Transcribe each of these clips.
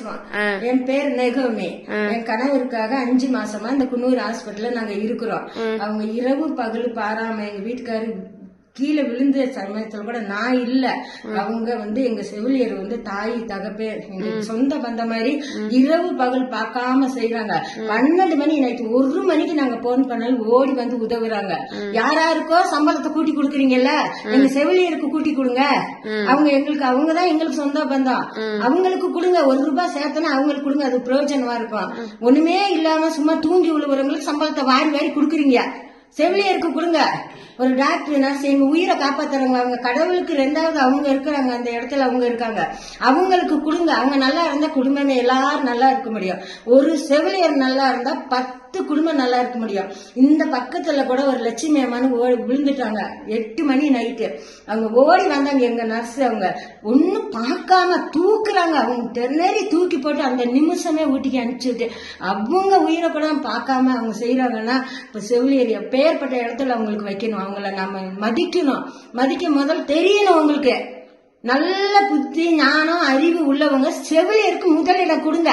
பேசுறோம். என் பேர் நெகோமி. என் கணவருக்காக 5 மாசமா இந்த குன்னூர் ஹாஸ்பிட்டல்ல நாங்க இருக்கிறோம். அவங்க இரவு பகல் பாராம எங்க வீட்டுக்காரு கீழே விழுந்த சமயத்துல கூட நான் இல்ல, அவங்க எங்க செவிலியர் தாய் தகப்பே எங்க சொந்த பந்த மாதிரி இரவு பகல் பார்க்காம செய்யறாங்க. 12 மணி நைட்டு 1 மணிக்கு நாங்க போன் பண்ணாலும் ஓடி வந்து உதவுறாங்க. யாராருக்கோ சம்பளத்தை கூட்டி கொடுக்குறீங்கல்ல, எங்க செவிலியருக்கு கூட்டி கொடுங்க. அவங்கதான் எங்களுக்கு சொந்த பந்தம், அவங்களுக்கு கொடுங்க. 1 ரூபாய் சேர்த்தனா அவங்களுக்கு கொடுங்க, அது பிரயோஜனமா இருக்கும். ஒண்ணுமே இல்லாம சும்மா தூங்கி விழுவுறவங்களுக்கு சம்பளத்தை வாரி வாரி கொடுக்குறீங்க. செவிலியருக்கு கொடுங்க. ஒரு டாக்டர் நர்ஸ் எங்க உயிரை காப்பாத்துறாங்க. அவங்க கடவுளுக்கு 2வது அவங்க இருக்கிறாங்க, அந்த இடத்துல அவங்க இருக்காங்க. அவங்களுக்கு கொடுங்க. அவங்க நல்லா இருந்தா குடும்பமே எல்லாரும் நல்லா இருக்க முடியும். ஒரு செவிலியர் நல்லா இருந்தா 10 குடும்பம் நல்லா இருக்க முடியும். இந்த பக்கத்துல கூட ஒரு லட்சுமி அம்மானு விழுந்துட்டாங்க. 8 மணி நைட்டு அவங்க ஓடி வந்தாங்க. எங்க நர்ஸ் அவங்க ஒன்னும் பார்க்காம தூக்குறாங்க. அவங்க தென்னேறி தூக்கி போட்டு அந்த நிமிஷமே ஊட்டிக்கு அனுப்பிச்சுட்டு அவங்க உயிரை கூட பார்க்காம அவங்க செய்யறாங்கன்னா, இப்ப செவிலியர் எப்பேற்பட்ட இடத்துல அவங்களுக்கு வைக்கணும். அவங்கள நம்ம மதிக்கணும். மதிக்க முதல் தெரியணும். அவங்களுக்கு நல்ல புத்தி ஞானம் அறிவு உள்ளவங்க செவிலியருக்கு முதலிடம் கொடுங்க,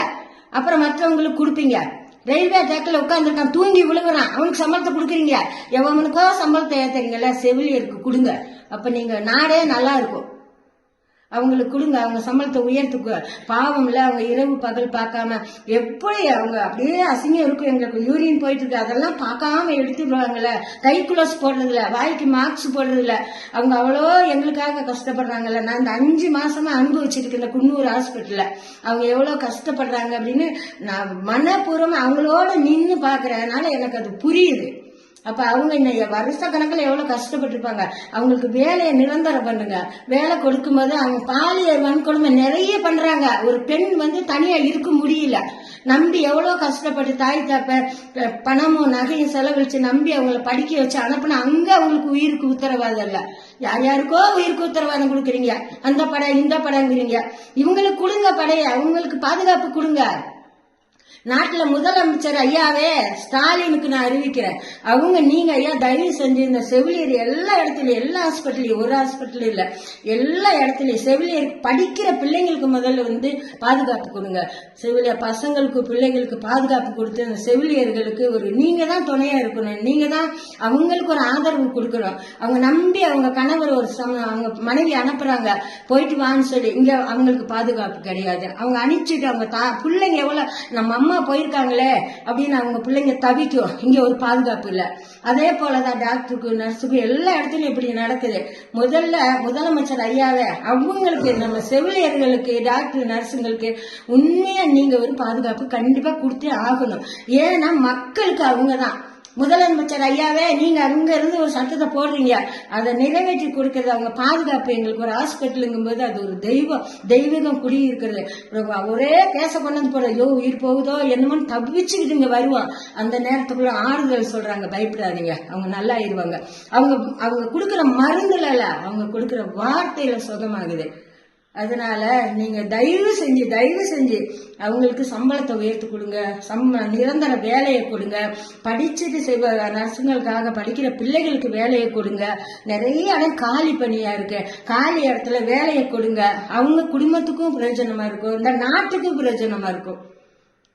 அப்புறம் மற்றவங்களுக்கு கொடுப்பீங்க. ரயில்வே ட்ராக்ல உட்காந்துருக்கான், தூங்கி விழுகுறான், அவனுக்கு சம்பளத்தை கொடுக்குறீங்க. எவனுக்கோ சம்பளத்தை ஏத்துறீங்கல்ல, செவிலியருக்கு கொடுங்க. அப்ப நீங்க நாடே நல்லா இருக்கும். அவங்களுக்கு கொடுங்க, அவங்க சம்பளத்தை உயர்த்துக்கு. பாவம் இல்ல, அவங்க இரவு பகல் பார்க்காம எப்படி அவங்க அப்படியே அசிங்கம் இருக்கும். எங்களுக்கு யூரின் போயிட்டு இருக்கு, அதெல்லாம் பார்க்காம எடுத்துடுவாங்கல்ல. கை குளோஸ் போடுறது இல்ல, வாய்க்கு மாஸ்க் போடுறது இல்ல. அவங்க அவ்வளோ எங்களுக்காக கஷ்டப்படுறாங்கல்ல. நான் இந்த 5 மாசமா அனுபவிச்சிருக்கேன் இந்த குன்னூர் ஹாஸ்பிட்டல்ல. அவங்க எவ்வளவு கஷ்டப்படுறாங்க அப்படின்னு நான் மனப்பூர்வமா அவங்களோட நின்னு பாக்குறதுனால எனக்கு அது புரியுது. அப்ப அவங்க வருஷ கணக்குல எவ்வளவு கஷ்டப்பட்டிருப்பாங்க. அவங்களுக்கு வேலையை நிரந்தரம் பண்ணுங்க. வேலை கொடுக்கும் போது அவங்க பாலியல் வன்கொடுமை நிறைய பண்றாங்க. ஒரு பெண் தனியா இருக்க முடியல, நம்பி எவ்வளவு கஷ்டப்பட்டு தாய் தாப்ப பணமும் நகையும் செலவழிச்சு நம்பி அவங்கள படிக்க வச்சு அனுப்புனா அங்க அவங்களுக்கு உயிருக்கு உத்தரவாதம் இல்ல. யார் யாருக்கோ உயிருக்கு உத்தரவாதம் கொடுக்குறீங்க. அந்த படம் இந்த படங்கிறீங்க. இவங்களுக்கு கொடுங்க படைய, அவங்களுக்கு பாதுகாப்பு கொடுங்க. நாட்டுல முதலமைச்சர் ஐயாவே ஸ்டாலினுக்கு நான் அறிவிக்கிறேன். நீங்க ஐயா தயவு செஞ்சு இந்த செவிலியர் எல்லா இடத்துலயும், எல்லா ஹாஸ்பிட்டலையும், ஒரு ஹாஸ்பிட்டல் இல்ல, எல்லா இடத்துலயும் செவிலியர் படிக்கிற பிள்ளைங்களுக்கு முதல்ல பாதுகாப்பு கொடுங்க. செவிலியர் பசங்களுக்கு பிள்ளைங்களுக்கு பாதுகாப்பு கொடுத்து அந்த செவிலியர்களுக்கு நீங்க தான் துணையா இருக்கணும். நீங்க தான் அவங்களுக்கு ஒரு ஆதரவு கொடுக்கணும். அவங்க நம்பி அவங்க கணவர் அவங்க மனைவி அனுப்புறாங்க, போயிட்டு வான்னு சொல்லி. இங்க அவங்களுக்கு பாதுகாப்பு கிடையாது. அவங்க அனுப்பிச்சுட்டு அவங்க பிள்ளைங்க எவ்வளவு நம்ம அம்மா போயிருக்காங்களே அப்படின்னு அவங்க பிள்ளைங்க தவிக்கும். இங்க ஒரு பாதுகாப்பு இல்ல. அதே போலதான் டாக்டருக்கு நர்ஸுக்கு எல்லா இடத்துலயும் இப்படி நடக்குது. முதலமைச்சர் ஐயாவே அவங்களுக்கு நம்ம செவிலியர்களுக்கு டாக்டர் நர்ஸுங்களுக்கு உண்மையா நீங்க ஒரு பாதுகாப்பு கண்டிப்பா கொடுத்தே ஆகணும். ஏன்னா மக்களுக்கு அவங்கதான் முதலமைச்சர் ஐயாவே. நீங்க அங்க இருந்து ஒரு சட்டத்தை போடுறீங்க, அதை நிறைவேற்றி கொடுக்கறது அவங்க பாதுகாப்பு. எங்களுக்கு ஒரு ஹாஸ்பிட்டலுங்கும் போது அது ஒரு தெய்வீகம் குடியிருக்கிறது. ஒரே கேச கொண்டு போற உயிர் போகுதோ என்னமோ தப்பிச்சுக்கிட்டு இங்க வருவோம். அந்த நேரத்துக்குள்ள ஆறுதல் சொல்றாங்க, பயப்படாதீங்க, அவங்க நல்லா ஆயிருவாங்க. அவங்க கொடுக்கற மருந்துல அவங்க கொடுக்கற வார்த்தையில சுகமாகுது. அதனால நீங்க தயவு செஞ்சு அவங்களுக்கு சம்பளத்தை உயர்த்தி கொடுங்க, நிரந்தர வேலையை கொடுங்க. படிச்சுட்டு நர்ஸுங்களுக்காக படிக்கிற பிள்ளைகளுக்கு வேலையை கொடுங்க. நிறைய இடம் காலி பணியா இருக்கு, காலி இடத்துல வேலையை கொடுங்க. அவங்க குடும்பத்துக்கும் பிரயோஜனமா இருக்கும், இந்த நாட்டுக்கும் பிரயோஜனமா இருக்கும்.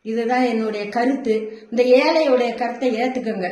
இதுதான் என்னுடைய கருத்து. இந்த ஏழையுடைய கருத்தை ஏத்துக்கங்க.